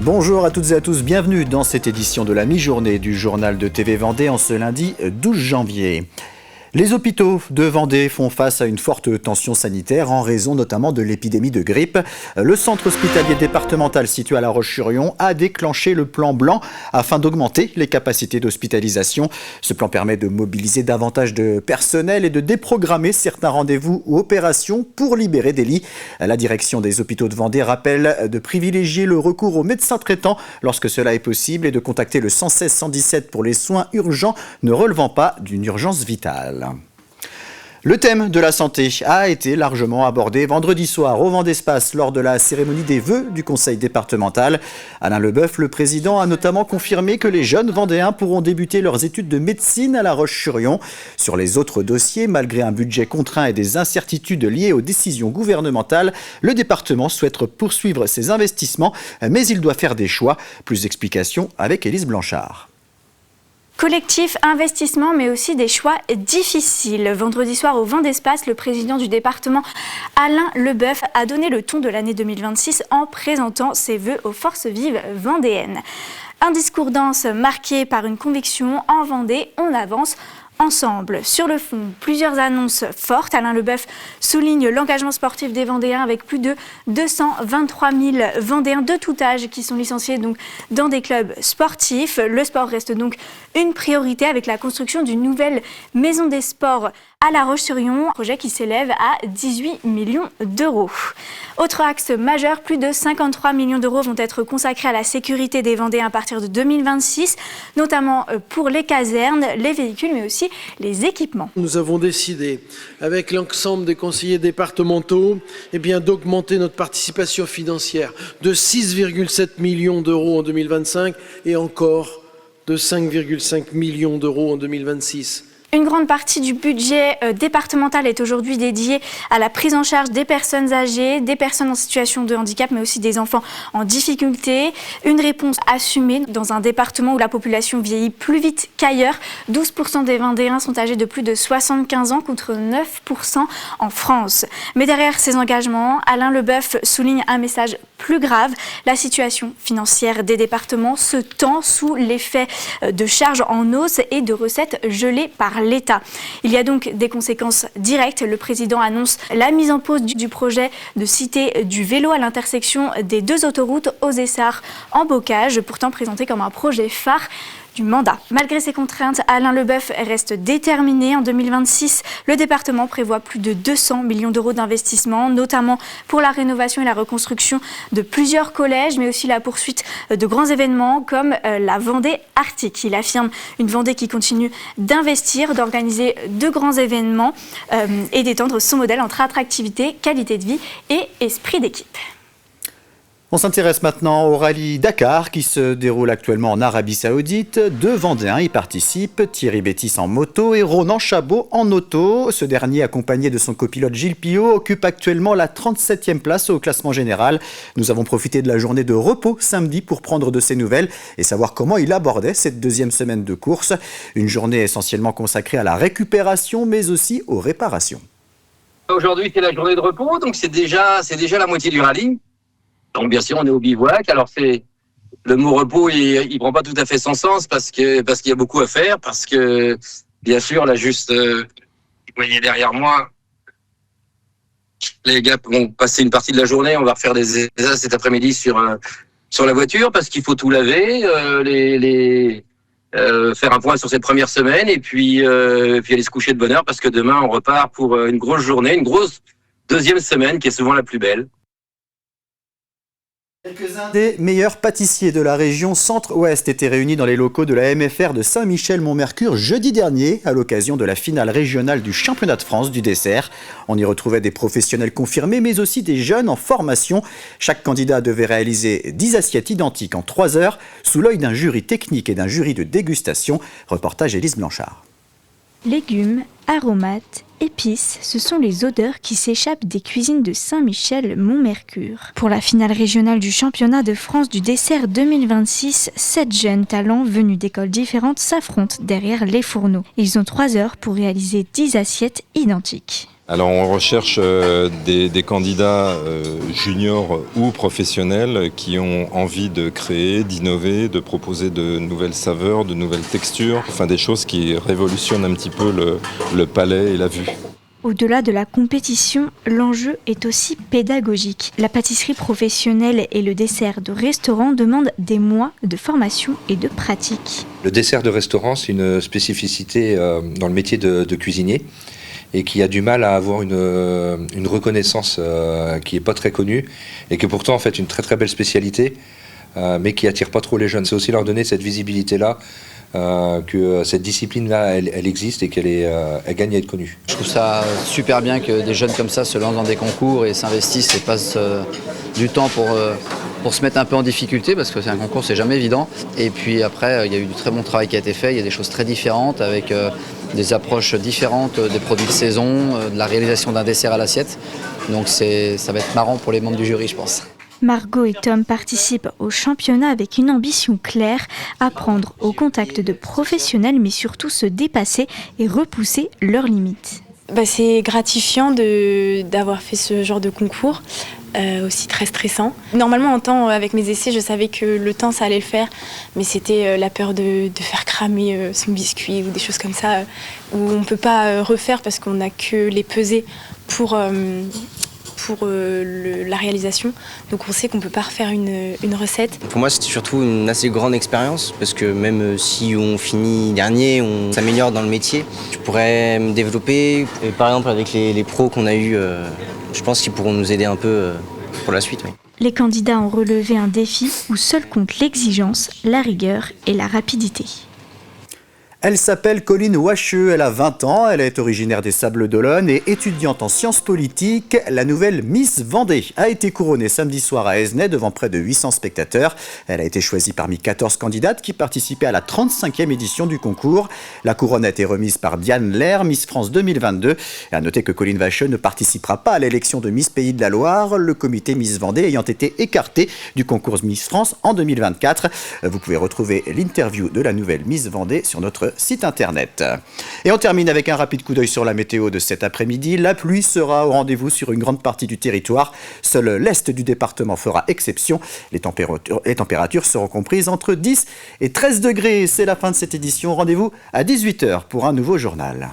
Bonjour à toutes et à tous, bienvenue dans cette édition de la mi-journée du journal de TV Vendée en ce lundi 12 janvier. Les hôpitaux de Vendée font face à une forte tension sanitaire en raison notamment de l'épidémie de grippe. Le centre hospitalier départemental situé à La Roche-sur-Yon a déclenché le plan blanc afin d'augmenter les capacités d'hospitalisation. Ce plan permet de mobiliser davantage de personnel et de déprogrammer certains rendez-vous ou opérations pour libérer des lits. La direction des hôpitaux de Vendée rappelle de privilégier le recours aux médecins traitants lorsque cela est possible et de contacter le 116 117 pour les soins urgents ne relevant pas d'une urgence vitale. Le thème de la santé a été largement abordé vendredi soir au Vendespace lors de la cérémonie des vœux du conseil départemental. Alain Leboeuf, le président, a notamment confirmé que les jeunes Vendéens pourront débuter leurs études de médecine à La Roche-sur-Yon. Sur les autres dossiers, malgré un budget contraint et des incertitudes liées aux décisions gouvernementales, le département souhaite poursuivre ses investissements, mais il doit faire des choix. Plus d'explications avec Élise Blanchard. Collectif, investissement, mais aussi des choix difficiles. Vendredi soir au Vendespace, le président du département, Alain Leboeuf, a donné le ton de l'année 2026 en présentant ses vœux aux forces vives vendéennes. Un discours dense marqué par une conviction: en Vendée, on avance ensemble. Sur le fond, plusieurs annonces fortes. Alain Leboeuf souligne l'engagement sportif des Vendéens avec plus de 223 000 Vendéens de tout âge qui sont licenciés donc dans des clubs sportifs. Le sport reste donc une priorité avec la construction d'une nouvelle maison des sports à La Roche-sur-Yon, un projet qui s'élève à 18 millions d'euros. Autre axe majeur, plus de 53 millions d'euros vont être consacrés à la sécurité des Vendéens à partir de 2026, notamment pour les casernes, les véhicules, mais aussi les équipements. Nous avons décidé, avec l'ensemble des conseillers départementaux, d'augmenter notre participation financière de 6,7 millions d'euros en 2025 et encore de 5,5 millions d'euros en 2026. Une grande partie du budget départemental est aujourd'hui dédiée à la prise en charge des personnes âgées, des personnes en situation de handicap, mais aussi des enfants en difficulté. Une réponse assumée dans un département où la population vieillit plus vite qu'ailleurs. 12% des Vendéens sont âgés de plus de 75 ans contre 9% en France. Mais derrière ces engagements, Alain Leboeuf souligne un message plus grave. La situation financière des départements se tend sous l'effet de charges en hausse et de recettes gelées par l'État. Il y a donc des conséquences directes. Le président annonce la mise en pause du projet de cité du vélo à l'intersection des deux autoroutes aux Essarts en Bocage, pourtant présenté comme un projet phare du mandat. Malgré ces contraintes, Alain Leboeuf reste déterminé. En 2026, le département prévoit plus de 200 millions d'euros d'investissement, notamment pour la rénovation et la reconstruction de plusieurs collèges, mais aussi la poursuite de grands événements comme la Vendée Arctique. Il affirme une Vendée qui continue d'investir, d'organiser de grands événements et d'étendre son modèle entre attractivité, qualité de vie et esprit d'équipe. On s'intéresse maintenant au rallye Dakar qui se déroule actuellement en Arabie Saoudite. Deux Vendéens y participent, Thierry Bétis en moto et Ronan Chabot en auto. Ce dernier, accompagné de son copilote Gilles Pillot, occupe actuellement la 37e place au classement général. Nous avons profité de la journée de repos samedi pour prendre de ses nouvelles et savoir comment il abordait cette deuxième semaine de course. Une journée essentiellement consacrée à la récupération mais aussi aux réparations. Aujourd'hui, c'est la journée de repos, donc c'est déjà la moitié du rallye. Donc bien sûr, on est au bivouac. Alors le mot repos, il prend pas tout à fait son sens parce qu'il y a beaucoup à faire, parce que bien sûr, là juste, vous voyez derrière moi, les gars vont passer une partie de la journée. On va refaire des essais cet après-midi sur la voiture parce qu'il faut tout laver, faire un point sur cette première semaine et puis aller se coucher de bonne heure parce que demain on repart pour une grosse journée, une grosse deuxième semaine qui est souvent la plus belle. Quelques-uns des meilleurs pâtissiers de la région Centre-Ouest étaient réunis dans les locaux de la MFR de Saint-Michel-Mont-Mercure jeudi dernier à l'occasion de la finale régionale du championnat de France du dessert. On y retrouvait des professionnels confirmés mais aussi des jeunes en formation. Chaque candidat devait réaliser 10 assiettes identiques en 3 heures sous l'œil d'un jury technique et d'un jury de dégustation. Reportage Élise Blanchard. Légumes, aromates, épices, ce sont les odeurs qui s'échappent des cuisines de Saint-Michel-Mont-Mercure. Pour la finale régionale du championnat de France du dessert 2026, 7 jeunes talents venus d'écoles différentes s'affrontent derrière les fourneaux. Ils ont 3 heures pour réaliser 10 assiettes identiques. Alors on recherche des candidats juniors ou professionnels qui ont envie de créer, d'innover, de proposer de nouvelles saveurs, de nouvelles textures, enfin des choses qui révolutionnent un petit peu le palais et la vue. Au-delà de la compétition, l'enjeu est aussi pédagogique. La pâtisserie professionnelle et le dessert de restaurant demandent des mois de formation et de pratique. Le dessert de restaurant, c'est une spécificité dans le métier de cuisinier et qui a du mal à avoir une reconnaissance qui n'est pas très connue et qui est pourtant en fait une très très belle spécialité, mais qui attire pas trop les jeunes. C'est aussi leur donner cette visibilité-là, que cette discipline-là, elle existe et elle gagne à être connue. Je trouve ça super bien que des jeunes comme ça se lancent dans des concours et s'investissent et passent du temps pour se mettre un peu en difficulté, parce que c'est un concours, c'est jamais évident. Et puis après, il y a eu du très bon travail qui a été fait, il y a des choses très différentes avec des approches différentes des produits de saison, de la réalisation d'un dessert à l'assiette. Donc ça va être marrant pour les membres du jury, je pense. Margot et Tom participent au championnat avec une ambition claire, apprendre au contact de professionnels, mais surtout se dépasser et repousser leurs limites. C'est gratifiant d'avoir fait ce genre de concours, aussi très stressant. Normalement, en temps, avec mes essais, je savais que le temps, ça allait le faire, mais c'était la peur de faire cramer son biscuit ou des choses comme ça, où on ne peut pas refaire parce qu'on n'a que les pesées pour la réalisation. Donc on sait qu'on ne peut pas refaire une recette. Pour moi, c'était surtout une assez grande expérience parce que même si on finit dernier, on s'améliore dans le métier. Je pourrais me développer. Et par exemple, avec les pros qu'on a eus, je pense qu'ils pourront nous aider un peu pour la suite. Oui. Les candidats ont relevé un défi où seul compte l'exigence, la rigueur et la rapidité. Elle s'appelle Colline Wacheux, elle a 20 ans, elle est originaire des Sables-d'Olonne et étudiante en sciences politiques. La nouvelle Miss Vendée a été couronnée samedi soir à Aisnay devant près de 800 spectateurs. Elle a été choisie parmi 14 candidates qui participaient à la 35e édition du concours. La couronne a été remise par Diane Lair, Miss France 2022. Et à noter que Colline Wacheux ne participera pas à l'élection de Miss Pays de la Loire, le comité Miss Vendée ayant été écarté du concours Miss France en 2024. Vous pouvez retrouver l'interview de la nouvelle Miss Vendée sur notre site internet. Et on termine avec un rapide coup d'œil sur la météo de cet après-midi. La pluie sera au rendez-vous sur une grande partie du territoire. Seul l'est du département fera exception. Les températures seront comprises entre 10 et 13 degrés. C'est la fin de cette édition. Rendez-vous à 18h pour un nouveau journal.